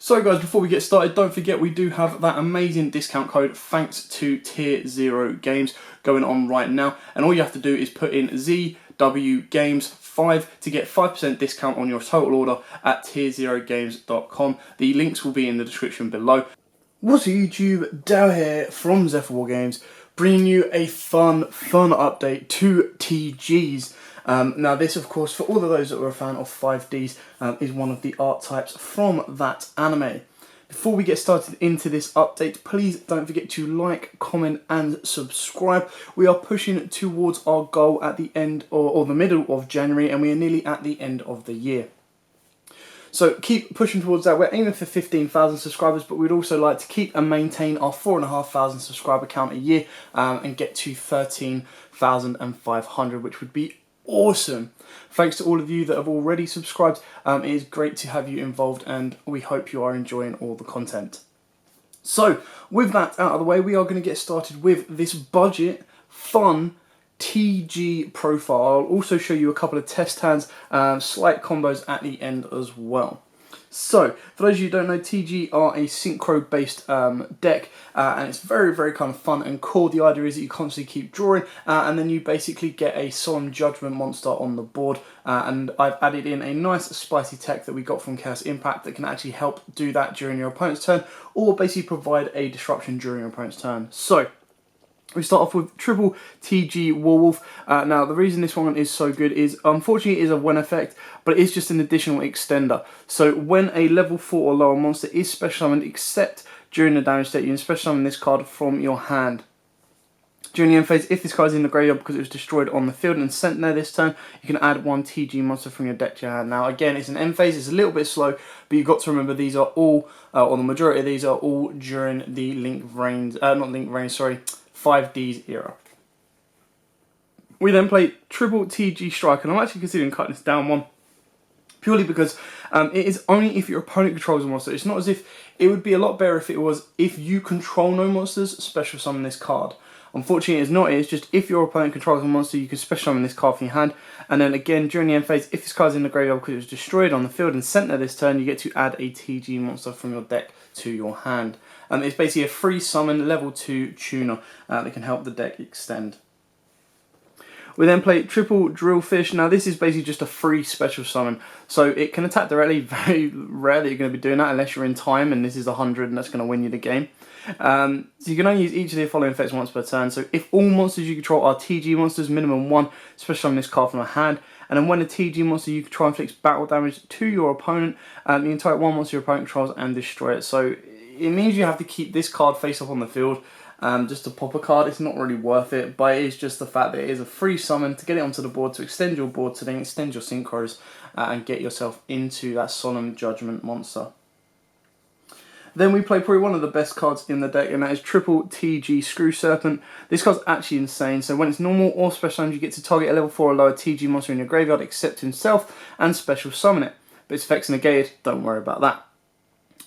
So guys, before we get started, don't forget we do have that amazing discount code thanks to Tier 0 Games going on right now. And all you have to do is put in ZWGames5 to get 5% discount on your total order at tier0games.com. The links will be in the description below. What's up YouTube, Dow here from Zephyr Games, bringing you a fun update to TGs. Now this, of course, for all of those that were a fan of 5Ds, is one of the art types from that anime. Before we get started into this update, please don't forget to like, comment and subscribe. We are pushing towards our goal at the end or the middle of January, and we are nearly at the end of the year. So keep pushing towards that. We're aiming for 15,000 subscribers, but we'd also like to keep and maintain our 4,500 subscriber count a year and get to 13,500, which would be awesome. Thanks to all of you that have already subscribed. It is great to have you involved, and we hope you are enjoying all the content. So with that out of the way, we are going to get started with this budget, fun TG profile. I'll also show you a couple of test hands, slight combos at the end as well. So, for those of you who don't know, TG are a synchro based deck, and it's very kind of fun and cool. The idea is that you constantly keep drawing, and then you basically get a Solemn Judgment monster on the board, and I've added in a nice spicy tech that we got from Chaos Impact that can actually help do that during your opponent's turn, or basically provide a disruption during your opponent's turn. So, we start off with triple TG Werewolf. Now, the reason this one is so good is, unfortunately, it is a when effect, but it is just an additional extender. So, when a level 4 or lower monster is special summoned, except during the damage state, you can special summon this card from your hand. During the end phase, if this card is in the graveyard because it was destroyed on the field and sent there this turn, you can add one TG monster from your deck to your hand. Now, again, it's an end phase, it's a little bit slow, but you've got to remember these are all, or the majority of these are all during the Link Reigns, not Link Reigns, sorry, 5Ds era. We then play triple TG Strike, and I'm actually considering cutting this down one, purely because it is only if your opponent controls a monster. It's not as if, it would be a lot better if it was, if you control no monsters, special summon this card. Unfortunately, it's not. It's just if your opponent controls a monster, you can special summon this card from your hand. And then again, during the end phase, if this card is in the graveyard because it was destroyed on the field and sent there this turn, you get to add a TG monster from your deck to your hand. It's basically a free summon level 2 tuner that can help the deck extend. We then play triple Drillfish. Now this is basically just a free special summon, so it can attack directly. Very rarely you're going to be doing that unless you're in time and this is 100 and that's going to win you the game. So you can only use each of the following effects once per turn. So if all monsters you control are TG monsters, minimum 1, special summon this card from your hand. And then when a TG monster you control inflicts battle damage to your opponent, you can target one monster your opponent controls and destroy it. So it means you have to keep this card face up on the field just to pop a card. It's not really worth it, but it is just the fact that it is a free summon to get it onto the board, to extend your board, to then extend your synchros and get yourself into that Solemn Judgment monster. Then we play probably one of the best cards in the deck, and that is triple TG Screw Serpent. This card's actually insane. So when it's normal or special summon, you get to target a level 4 or lower TG monster in your graveyard except himself and special summon it. But its effects negated, don't worry about that.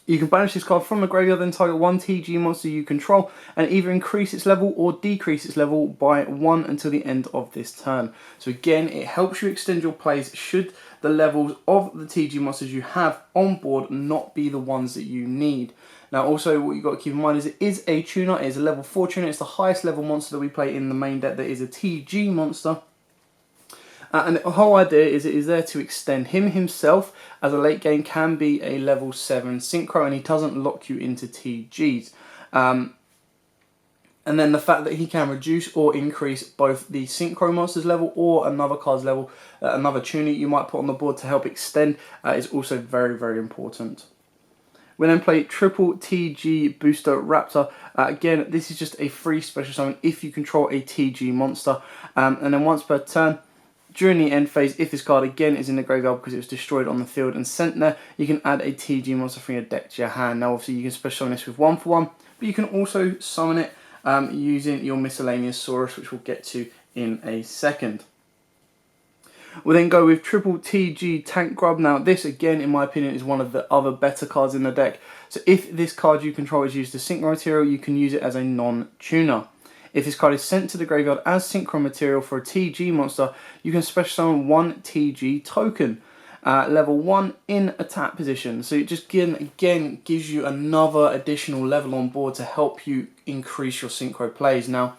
You can banish this card from the graveyard, then target one TG monster you control, and either increase its level or decrease its level by 1 until the end of this turn. So again, it helps you extend your plays should the levels of the TG monsters you have on board not be the ones that you need. Now also what you've got to keep in mind is it is a tuner, it is a level 4 tuner, it's the highest level monster that we play in the main deck that is a TG monster. And the whole idea is it is there to extend. Him himself, as a late game, can be a level 7 synchro, and he doesn't lock you into TGs. And then the fact that he can reduce or increase both the synchro monster's level or another card's level, another tuner you might put on the board to help extend, is also very important. We then play triple TG Booster Raptor. Again, this is just a free special summon if you control a TG monster. And then once per turn, during the end phase, if this card again is in the graveyard because it was destroyed on the field and sent there, you can add a TG monster from your deck to your hand. Now obviously you can special summon this with 1-for-1, but you can also summon it using your Miscellaneous Saurus, which we'll get to in a second. We'll then go with triple TG Tank Grub. Now this again, in my opinion, is one of the other better cards in the deck. So if this card you control is used as synchro material, you can use it as a non-tuner. If this card is sent to the graveyard as synchro material for a TG monster, you can special summon one TG token. level 1 in attack position. So it just again gives you another additional level on board to help you increase your synchro plays. Now,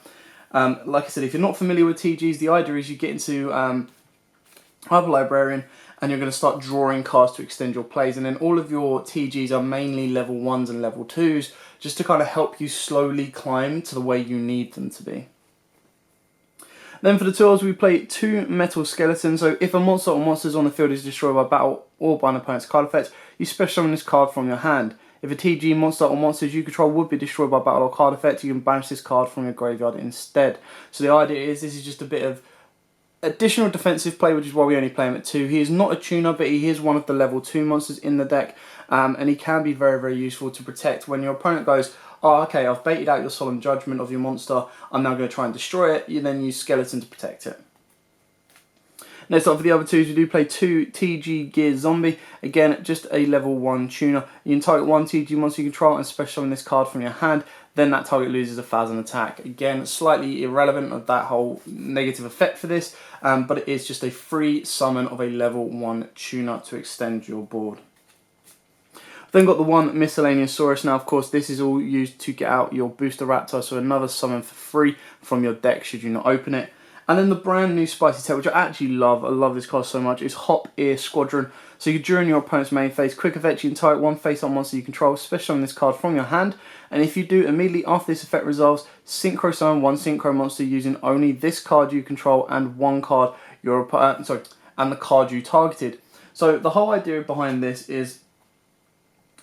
like I said, if you're not familiar with TGs, the idea is you get into Hyper Librarian and you're going to start drawing cards to extend your plays, and then all of your TGs are mainly level 1s and level 2s, just to kind of help you slowly climb to the way you need them to be. Then for the tools, we play 2 metal skeletons. So if a monster or monsters on the field is destroyed by battle or by an opponent's card effect, you special summon this card from your hand. If a TG monster or monsters you control would be destroyed by battle or card effect, you can banish this card from your graveyard instead. So the idea is this is just a bit of additional defensive play, which is why we only play him at 2. He is not a tuner, but he is one of the level 2 monsters in the deck, and he can be very, very useful to protect when your opponent goes, oh, okay, I've baited out your Solemn Judgment of your monster, I'm now going to try and destroy it. You then use Skeleton to protect it. Next up for the other 2s, we do play 2 TG Gear Zombie. Again, just a level 1 tuner. You can target 1 TG monster you control and special summon this card from your hand. Then that target loses 1,000 attack. Again, slightly irrelevant of that whole negative effect for this, but it is just a free summon of a level 1 tuner to extend your board. Then got the 1 Miscellaneousaurus. Now, of course, this is all used to get out your Booster Raptor, so another summon for free from your deck should you not open it. And then the brand new Spicy Tail, which I actually love, I love this card so much, is Hop Ear Squadron. So during your opponent's main phase, quick effect, you can target 1 face-up monster you control, special summon this card from your hand, and if you do, immediately after this effect resolves, synchro summon 1 synchro monster using only this card you control and 1 card and the card you targeted. So the whole idea behind this is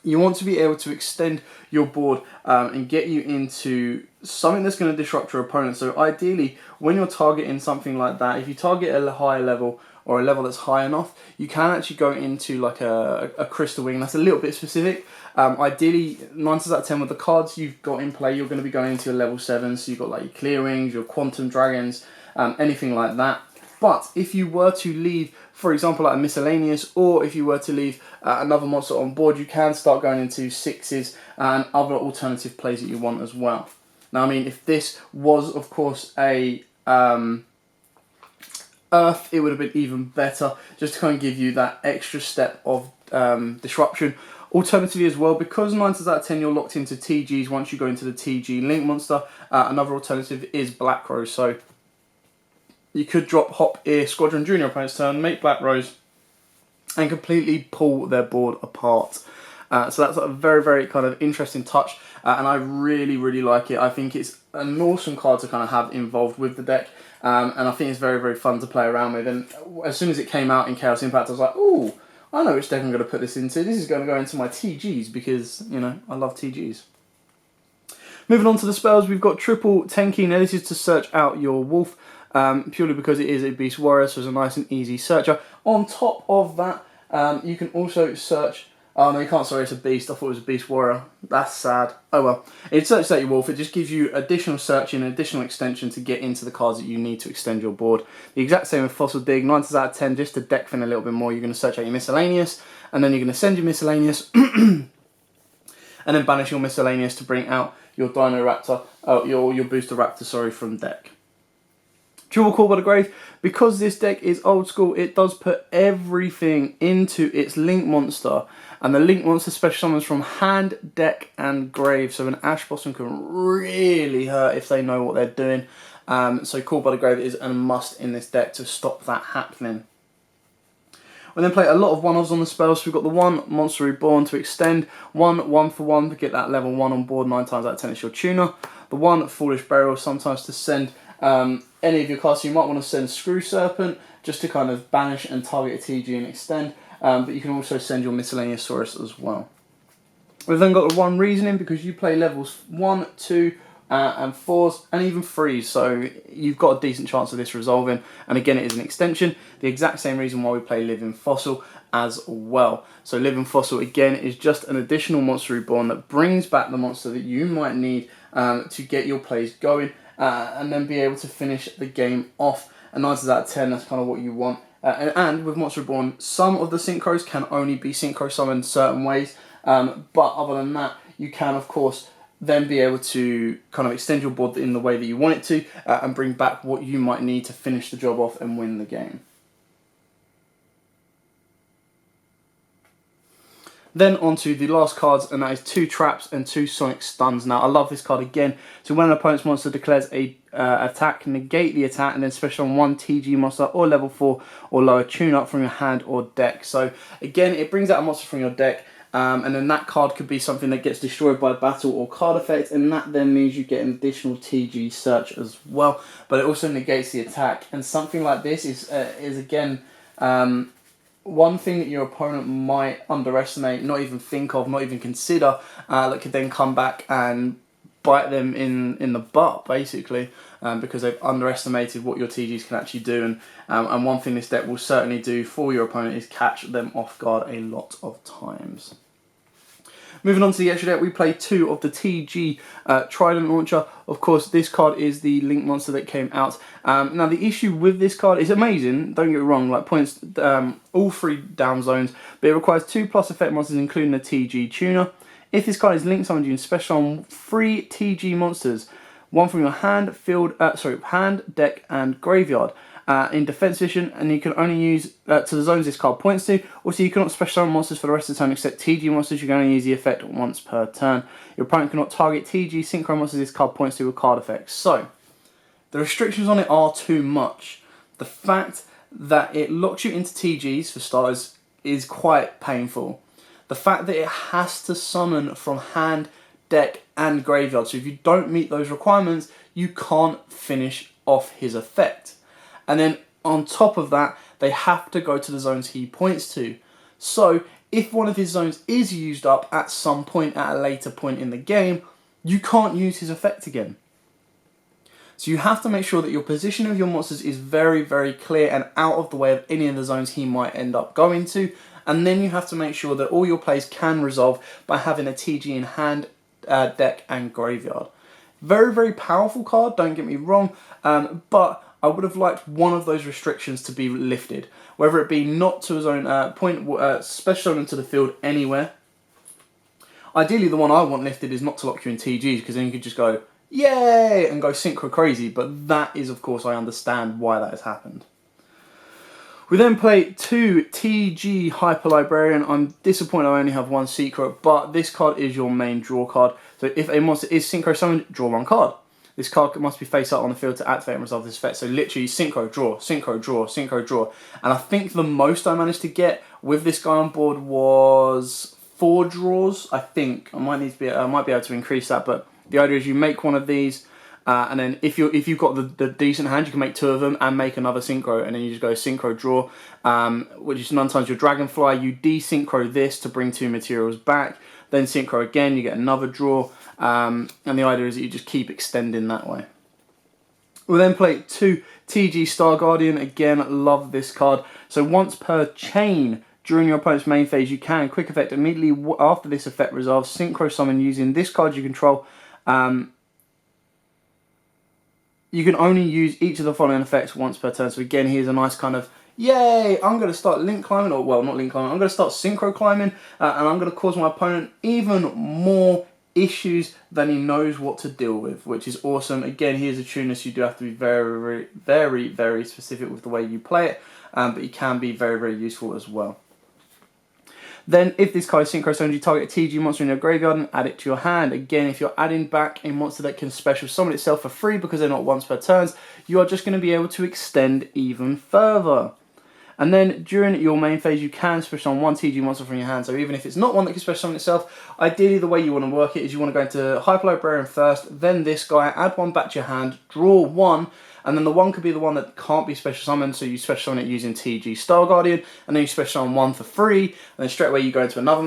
you want to be able to extend your board and get you into something that's going to disrupt your opponent. So ideally, when you're targeting something like that, if you target a higher level or a level that's high enough, you can actually go into like a Crystal Wing. That's a little bit specific. Ideally, 9 times out of 10 with the cards you've got in play, you're going to be going into a level 7. So you've got like your Clear Wings, your Quantum Dragons, anything like that. But if you were to leave, for example, like a Miscellaneous, or if you were to leave another monster on board, you can start going into 6s and other alternative plays that you want as well. Now, I mean, if this was, of course, a Earth, it would have been even better, just to kind of give you that extra step of disruption. Alternatively as well, because 9 times out of 10 you're locked into TGs once you go into the TG Link monster, another alternative is Black Rose. So you could drop Hop Ear Squadron during your opponent's turn, make Black Rose, and completely pull their board apart. So that's a very, very kind of interesting touch, and I really, really like it. I think it's an awesome card to kind of have involved with the deck, and I think it's very, very fun to play around with. And as soon as it came out in Chaos Impact, I was like, ooh, I know which deck I'm going to put this into. This is going to go into my TGs because, you know, I love TGs. Moving on to the spells, we've got Triple Tenki. Now this is to search out your wolf. Purely because it is a Beast Warrior, so it's a nice and easy searcher. On top of that, you can also search... Oh, no, you can't, sorry, it's a Beast. I thought it was a Beast Warrior. That's sad. Oh, well. It searches out your wolf. It just gives you additional searching, additional extension to get into the cards that you need to extend your board. The exact same with Fossil Dig. 9 times out of 10, just to deck fin a little bit more, you're going to search out your Miscellaneous, and then you're going to send your Miscellaneous, and then banish your Miscellaneous to bring out your Dino Raptor, your Booster Raptor, sorry, from deck. Triple Call by the Grave, because this deck is old school, it does put everything into its Link monster, and the Link monster special summons from hand, deck, and grave, so an Ash Blossom can really hurt if they know what they're doing. So Call by the Grave is a must in this deck to stop that happening. We then play a lot of one-offs on the spells. So we've got the 1 Monster Reborn to extend, 1 1-for-1 to get that level 1 on board, 9 times out of 10 it's your tuner, the 1 Foolish Burial sometimes to send any of your cards. So you might want to send Screw Serpent just to kind of banish and target a TG and extend, but you can also send your Miscellaneousaurus as well. We've then got the 1 Reasoning because you play levels 1, 2 and 4s and even 3s, so you've got a decent chance of this resolving, and again it is an extension, the exact same reason why we play Living Fossil as well. So Living Fossil again is just an additional Monster Reborn that brings back the monster that you might need to get your plays going, and then be able to finish the game off. And 9 times out of 10, that's kind of what you want. And with Monster Reborn, some of the synchros can only be synchro summoned certain ways, but other than that, you can of course then be able to kind of extend your board in the way that you want it to, and bring back what you might need to finish the job off and win the game. Then onto the last cards, and that is 2 traps and 2 sonic stuns. Now, I love this card again. So when an opponent's monster declares a attack, negate the attack, and then special on 1 TG monster or level 4 or lower tune-up from your hand or deck. So again, it brings out a monster from your deck, and then that card could be something that gets destroyed by battle or card effect, and that then means you get an additional TG search as well. But it also negates the attack, and something like this is again one thing that your opponent might underestimate, not even think of, not even consider, that could then come back and bite them in the butt, basically, because they've underestimated what your TGs can actually do. And one thing this deck will certainly do for your opponent is catch them off guard a lot of times. Moving on to the extra deck, we play 2 of the TG Trident Launcher. Of course, this card is the Link monster that came out. Now, the issue with this card is amazing, don't get me wrong, like points all 3 down zones, but it requires 2+ effect monsters, including the TG Tuner. If this card is Link summoned, you can special on 3 TG monsters, 1 from your hand, hand, deck, and graveyard. In defense position, and you can only use to the zones this card points to. Also, you cannot special summon monsters for the rest of the turn except TG monsters. You can only use the effect once per turn. Your opponent cannot target TG synchro monsters this card points to with card effects. So, the restrictions on it are too much. The fact that it locks you into TGs, for starters, is quite painful. The fact that it has to summon from hand, deck, and graveyard. So if you don't meet those requirements, you can't finish off his effect. And then on top of that, they have to go to the zones he points to. So if one of his zones is used up at some point at a later point in the game, you can't use his effect again. So you have to make sure that your position of your monsters is very, very clear and out of the way of any of the zones he might end up going to. And then you have to make sure that all your plays can resolve by having a TG in hand, deck, and graveyard. Very, very powerful card, don't get me wrong, but I would have liked one of those restrictions to be lifted, whether it be not to a zone special into the field anywhere. Ideally, the one I want lifted is not to lock you in TGs, because then you could just go yay and go synchro crazy. But that is, of course, I understand why that has happened. We then play 2 TG Hyper Librarian. I'm disappointed I only have 1 secret, but this card is your main draw card. So if a monster is synchro summoned, draw 1 card. This card must be face up on the field to activate and resolve this effect. So literally synchro, draw, synchro, draw, synchro, draw. And I think the most I managed to get with this guy on board was 4 draws. I think I might be able to increase that, but the idea is you make one of these, and then if you've got the decent hand, you can make 2 of them and make another synchro, and then you just go synchro draw, which is 9 times your dragonfly. You desynchro this to bring 2 materials back, then synchro again, you get another draw, and the idea is that you just keep extending that way. We'll then play 2 TG Star Guardian. Again, love this card. So once per chain during your opponent's main phase, you can quick effect immediately after this effect resolves, synchro summon using this card you control. You can only use each of the following effects once per turn. So again, here's a nice kind of, yay, I'm going to start link climbing, or well, not link climbing, I'm going to start synchro climbing, and I'm going to cause my opponent even more issues than he knows what to deal with, which is awesome. Again, here's a tuner, so you do have to be very, very, very specific with the way you play it, but he can be very, very useful as well. Then, if this card is synchro summoned, you target a TG monster in your graveyard and add it to your hand. Again, if you're adding back a monster that can special summon itself for free because they're not once per turns, you are just going to be able to extend even further. And then, during your main phase, you can special summon 1 TG monster from your hand. So even if it's not one that can special summon itself, ideally the way you want to work it is you want to go into Hyper Librarian first, then this guy, add 1 back to your hand, draw 1, and then the 1 could be the one that can't be special summoned, so you special summon it using TG Star Guardian, and then you special summon 1 for free, and then straight away you go into another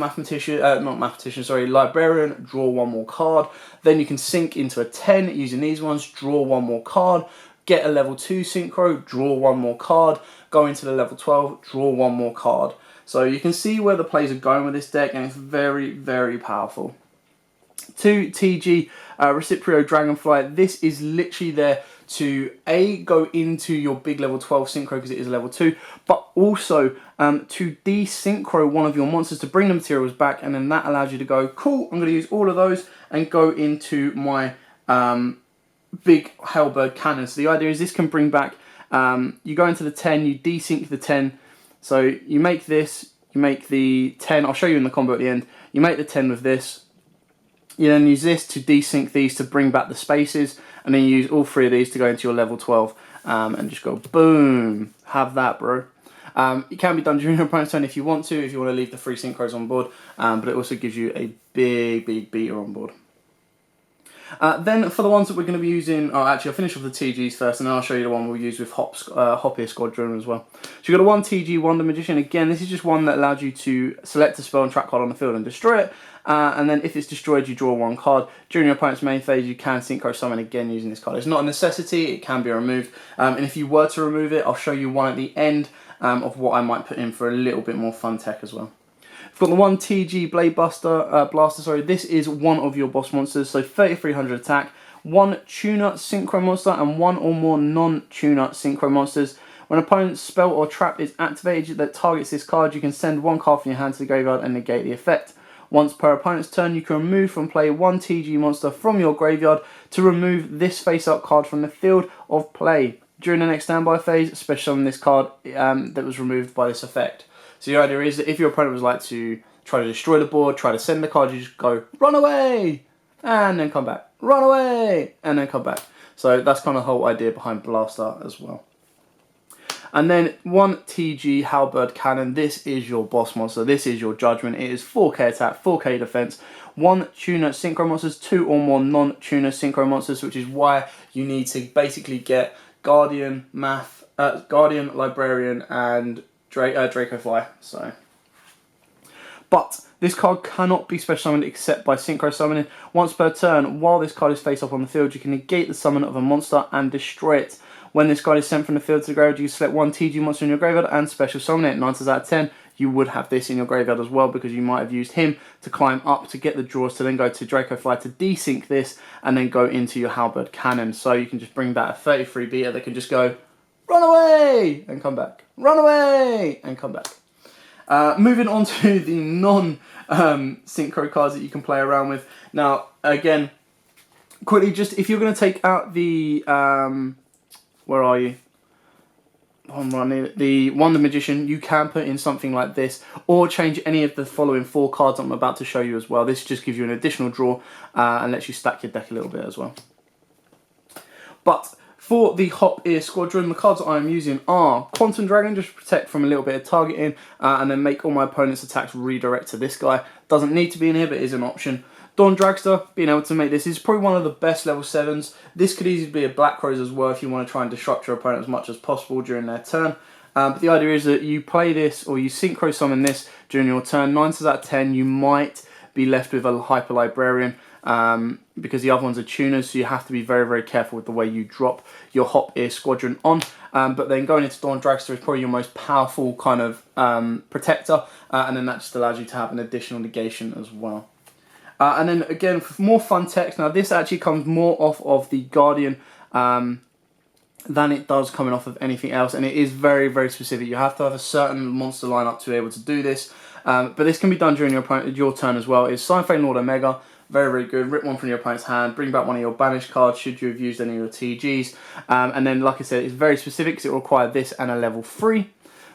Librarian, draw 1 more card, then you can sync into a 10 using these ones, draw 1 more card, get a level 2 synchro, draw 1 more card, go into the level 12, draw 1 more card. So you can see where the plays are going with this deck, and it's very, very powerful. 2 TG Reciprio Dragonfly. This is literally there to go into your big level 12 synchro because it is a level 2, but also to desynchro one of your monsters to bring the materials back, and then that allows you to go, cool, I'm going to use all of those and go into my big Hellbird cannon. So the idea is this can bring back, you go into the 10, you desync the 10, so you make this, you make the 10, I'll show you in the combo at the end, you make the 10 with this, you then use this to desync these to bring back the spaces, and then you use all 3 of these to go into your level 12, and just go boom, have that, bro. It can be done during your opponent's turn if you want to leave the 3 synchros on board, but it also gives you a big beater on board. Then for the ones that we're going to be using, oh actually I'll finish with the TGs first and then I'll show you the one we'll use with Hop Ear Squadron as well. So you've got a 1 TG Wonder Magician. Again, this is just one that allows you to select a spell and trap card on the field and destroy it. And then if it's destroyed, you draw 1 card. During your opponent's main phase, you can synchro summon again using this card. It's not a necessity, it can be removed. And if you were to remove it, I'll show you one at the end of what I might put in for a little bit more fun tech as well. We've got the 1 TG Blade Blaster. This is one of your boss monsters, so 3300 attack, 1 tuner synchro monster, and 1 or more non-tuner synchro monsters. When an opponent's spell or trap is activated that targets this card, you can send 1 card from your hand to the graveyard and negate the effect. Once per opponent's turn, you can remove from play 1 TG monster from your graveyard to remove this face-up card from the field of play. During the next standby phase, special summon this card that was removed by this effect. So the idea is that if your opponent was like to try to destroy the board, try to send the card, you just go, run away, and then come back, run away, and then come back. So that's kind of the whole idea behind Blaster as well. And then 1 TG Halberd Cannon. This is your boss monster. This is your judgment. It is 4k attack, 4k defense, 1 tuner synchro monsters, 2 or more non-tuner synchro monsters, which is why you need to basically get Guardian, Guardian, Librarian, and Dracofly. But this card cannot be special summoned except by synchro summoning. Once per turn, while this card is face up on the field, you can negate the summon of a monster and destroy it. When this card is sent from the field to the graveyard, you select 1 TG monster in your graveyard and special summon it. 9 times out of 10, you would have this in your graveyard as well, because you might have used him to climb up to get the draws, to then go to Dracofly to desync this, and then go into your Halberd Cannon. So you can just bring back a 33 beater that can just go, run away, and come back. Run away, and come back. Moving on to the non-synchro cards that you can play around with. Now, again, quickly, just if you're going to take out the, where are you? The Wonder Magician, you can put in something like this, or change any of the following 4 cards I'm about to show you as well. This just gives you an additional draw and lets you stack your deck a little bit as well. But for the Hop Ear Squadron, the cards that I'm using are Quantum Dragon, just to protect from a little bit of targeting, and then make all my opponent's attacks redirect to this guy. Doesn't need to be in here, but is an option. Dawn Dragster, being able to make this is probably one of the best level 7s. This could easily be a Black Rose as well if you want to try and disrupt your opponent as much as possible during their turn. But the idea is that you play this, or you synchro summon this during your turn. 9 times out of 10, you might be left with a Hyper Librarian, because the other ones are tuners, so you have to be very careful with the way you drop your Hop Ear Squadron on. But then going into Dawn Dragster is probably your most powerful kind of protector, and then that just allows you to have an additional negation as well. And then again, for more fun text, now this actually comes more off of the Guardian than it does coming off of anything else, and it is very specific. You have to have a certain monster lineup to be able to do this, but this can be done during your turn as well. It's Cyphane Lord Omega, very good. Rip 1 from your opponent's hand, bring back one of your banished cards should you have used any of your TGs, and then like I said, it's very specific because it will require this and a level 3.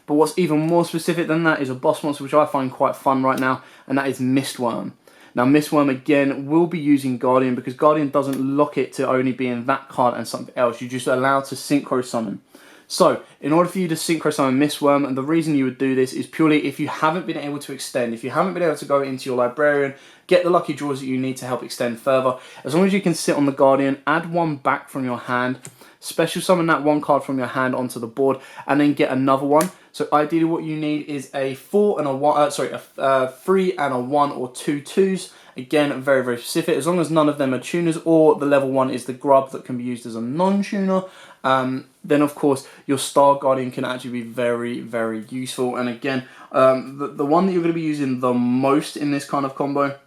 But what's even more specific than that is a boss monster which I find quite fun right now, and that is Mistworm. Now Mistworm again will be using Guardian, because Guardian doesn't lock it to only being that card and something else. You're just allowed to synchro summon. So in order for you to synchro summon Mistworm, and the reason you would do this is purely if you haven't been able to extend, if you haven't been able to go into your Librarian, get the lucky draws that you need to help extend further. As long as you can sit on the Guardian, add 1 back from your hand, special summon that 1 card from your hand onto the board, and then get another one. So ideally what you need is a 4 and a 1, a 3 and a 1 or 2 2s. Again, very specific. As long as none of them are tuners, or the level 1 is the grub that can be used as a non-tuner, then of course your Star Guardian can actually be very useful. And again, the one that you're going to be using the most in this kind of combo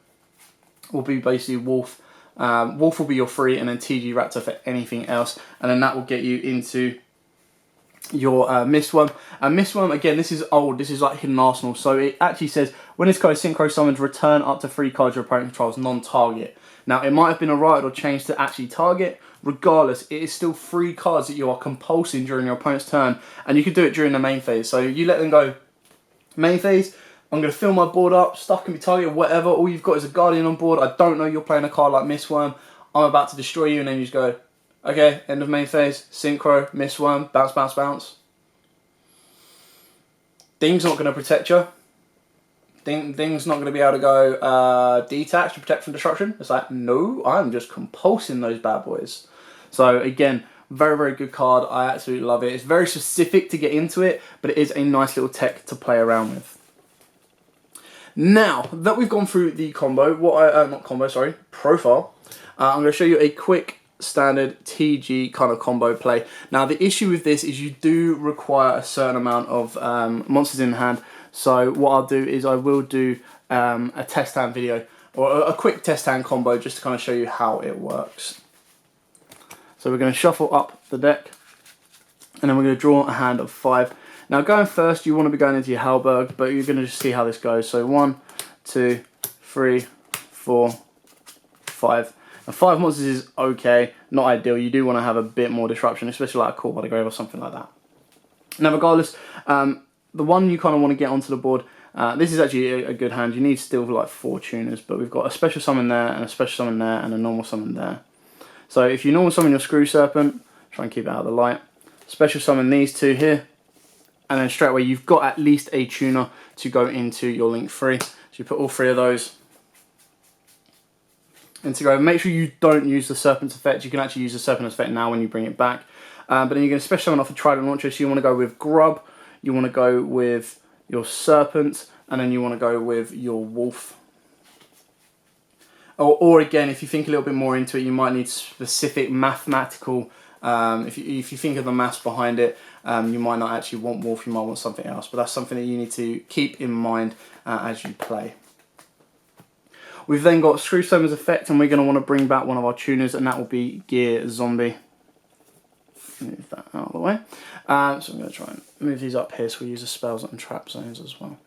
will be basically Wolf. Wolf will be your 3, and then TG Raptor for anything else, and then that will get you into your Mistworm. And Mistworm, again, this is old, this is like Hidden Arsenal, so it actually says when this card is synchro summoned, return up to 3 cards your opponent controls non-target. Now it might have been alright or changed to actually target. Regardless, it is still 3 cards that you are compulsing during your opponent's turn, and you can do it during the main phase. So you let them go main phase, I'm going to fill my board up, stuff can be targeted, whatever. All you've got is a Guardian on board. I don't know you're playing a card like Mistworm. I'm about to destroy you, and then you just go, okay, end of main phase, Synchro, Mistworm, bounce, bounce, bounce. Ding's not going to protect you. Ding's not going to be able to go detach to protect from destruction. It's like, no, I'm just compulsing those bad boys. So again, very, very good card. I absolutely love it. It's very specific to get into it, but it is a nice little tech to play around with. Now that we've gone through the combo, profile, I'm going to show you a quick standard TG kind of combo play. Now the issue with this is you do require a certain amount of monsters in hand. So what I'll do is I will do a test hand video, or a quick test hand combo, just to kind of show you how it works. So we're going to shuffle up the deck, and then we're going to draw a hand of 5. Now going first, you want to be going into your Halberg, but you're going to just see how this goes. So 1, 2, 3, 4, 5. Now 5 monsters is okay, not ideal. You do want to have a bit more disruption, especially like a Call by the Grave or something like that. Now regardless, the one you kind of want to get onto the board, this is actually a good hand. You need still like 4 tuners, but we've got a special summon there, and a special summon there, and a normal summon there. So if you normal summon your Screw Serpent, try and keep it out of the light. Special summon these 2 here, and then straight away you've got at least a tuner to go into your Link 3. So you put all 3 of those into go. Make sure you don't use the Serpent's effect. You can actually use the Serpent's effect now when you bring it back. But then you're going to special summon off a Trident Launcher, so you want to go with Grub, you want to go with your Serpent, and then you want to go with your Wolf. Or again, if you think a little bit more into it, you might need specific mathematical, if you think of the maths behind it, you might not actually want Wolf, you might want something else. But that's something that you need to keep in mind as you play. We've then got Screw Serpent's effect, and we're going to want to bring back one of our tuners, and that will be Gear Zombie. Move that out of the way. So I'm going to try and move these up here, so we use the spells and trap zones as well.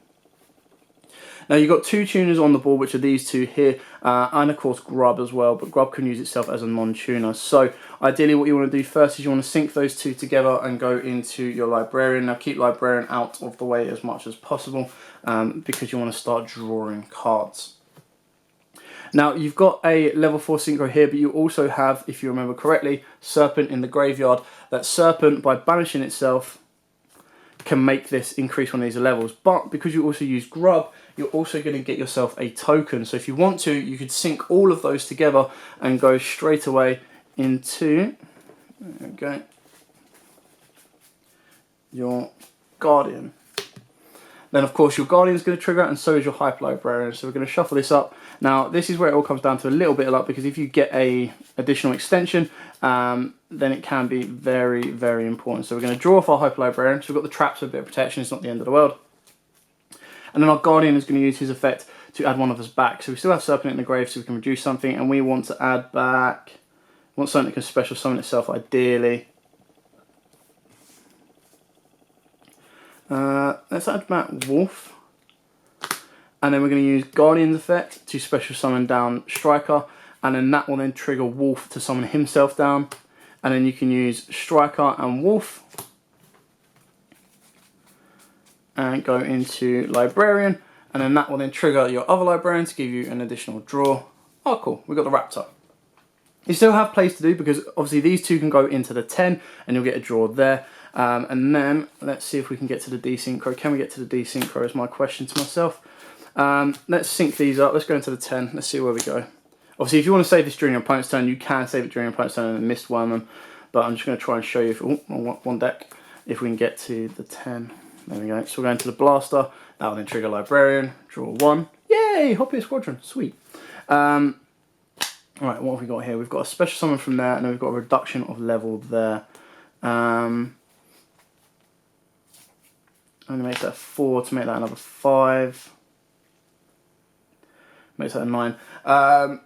Now you've got 2 tuners on the board, which are these 2 here, and of course Grub as well, but Grub can use itself as a non-tuner. So ideally what you want to do first is you want to sync those 2 together and go into your Librarian. Now keep Librarian out of the way as much as possible, because you want to start drawing cards. Now you've got a level 4 synchro here, but you also have, if you remember correctly, Serpent in the graveyard. That Serpent, by banishing itself, can make this increase one of these levels. But because you also use Grub, you're also going to get yourself a token. So if you want to, you could sync all of those together and go straight away into, there we go, your Guardian. Then of course your Guardian is going to trigger, and so is your Hyper Librarian. So we're going to shuffle this up. Now this is where it all comes down to a little bit of luck, because if you get a additional extension, then it can be very, very important. So we're going to draw off our Hyper Librarian. So we've got the traps for a bit of protection. It's not the end of the world. And then our Guardian is going to use his effect to add one of us back. So we still have Serpent in the grave, so we can reduce something, and we want to add back, we want something that can special summon itself ideally. Let's add back Wolf. And then we're going to use Guardian's effect to special summon down Striker, and then that will then trigger Wolf to summon himself down. And then you can use Striker and Wolf and go into Librarian, and then that will then trigger your other Librarian to give you an additional draw. Oh cool, we've got the Raptor. You still have plays to do, because obviously these 2 can go into the 10 and you'll get a draw there. And then let's see if we can get to the desynchro. Can we get to the desynchro is my question to myself. Let's sync these up. Let's go into the 10. Let's see where we go. Obviously, if you want to save this during your opponent's turn, you can save it during your opponent's turn and Mistworm them. But I'm just going to try and show you, if, one deck, if we can get to the 10. There we go. So we're going to the Blaster. That will then trigger Librarian. Draw 1. Yay! Hoppier Squadron. Sweet. Alright, what have we got here? We've got a special summon from there, and then we've got a reduction of level there. I'm going to make that 4 to make that another 5. Makes that a 9.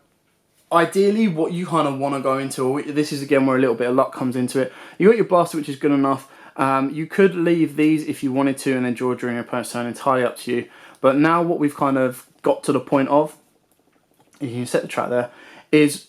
Ideally, what you kind of want to go into, this is again where a little bit of luck comes into it. You got your Blaster, which is good enough. You could leave these if you wanted to and then draw during your opponent's turn, entirely up to you. But now what we've kind of got to the point of, you can set the trap there, is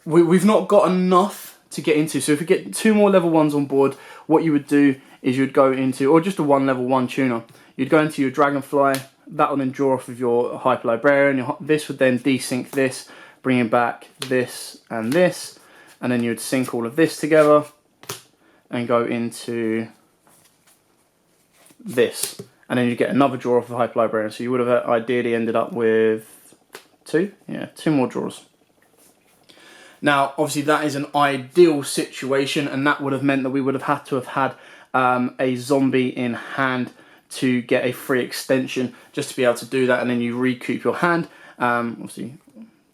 we've not got enough to get into. So if we get 2 more level 1s on board, what you would do is you'd go into, or just a 1 level 1 tuner, you'd go into your Dragonfly, that will then draw off of your Hyper Librarian. This would then desync this, bringing back this, and then you'd sync all of this together and go into this. And then you get another draw off of Hyper Librarian. So you would have ideally ended up with two more draws. Now, obviously that is an ideal situation, and that would have meant that we would have had to have had a zombie in hand to get a free extension just to be able to do that, and then you recoup your hand. Obviously,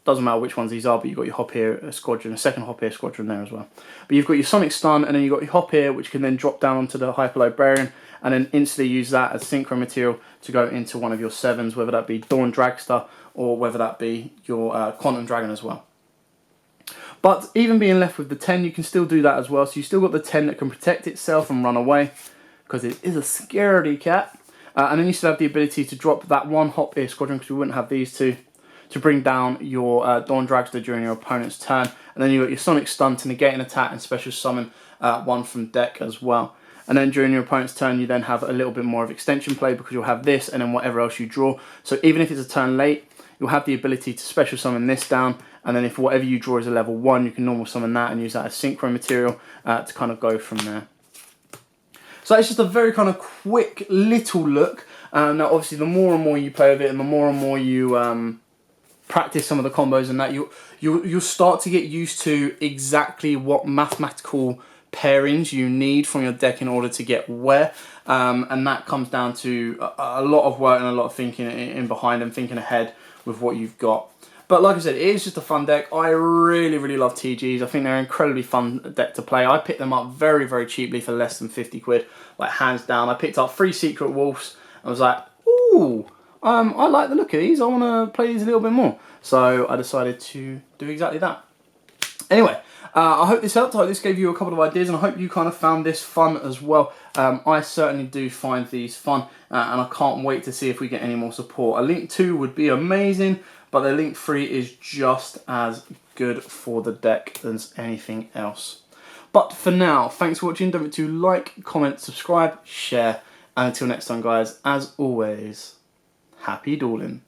doesn't matter which ones these are, but you've got your Hop Here Squadron, a second Hop Here Squadron there as well. But you've got your Sonic Stun, and then you've got your Hop Here, which can then drop down onto the Hyper Librarian, and then instantly use that as synchro material to go into one of your 7s, whether that be Dawn Dragster, or whether that be your Quantum Dragon as well. But even being left with the 10, you can still do that as well. So you still got the 10 that can protect itself and run away, because it is a scaredy cat. And then you still have the ability to drop that one Hop Here Squadron, because we wouldn't have these two, to bring down your Dawn Dragster during your opponent's turn. And then you've got your Sonic Stun to negate an attack and special summon one from deck as well. And then during your opponent's turn, you then have a little bit more of extension play, because you'll have this and then whatever else you draw. So even if it's a turn late, you'll have the ability to special summon this down. And then if whatever you draw is a level 1, you can normal summon that and use that as synchro material to kind of go from there. So it's just a very kind of quick little look. Now obviously the more and more you play with it, and the more and more you practice some of the combos and that, you'll start to get used to exactly what mathematical pairings you need from your deck in order to get where. And that comes down to a lot of work and a lot of thinking in behind and thinking ahead with what you've got. But like I said, it is just a fun deck. I really love TGs. I think they're an incredibly fun deck to play. I picked them up very cheaply for less than 50 quid, like hands down. I picked up 3 Secret Wolves. I was like, ooh, I like the look of these. I want to play these a little bit more. So I decided to do exactly that. Anyway, I hope this helped. I hope this gave you a couple of ideas, and I hope you kind of found this fun as well. I certainly do find these fun, and I can't wait to see if we get any more support. A Link 2 would be amazing, but the Link 3 is just as good for the deck as anything else. But for now, thanks for watching. Don't forget to like, comment, subscribe, share, and until next time guys, as always, happy dueling.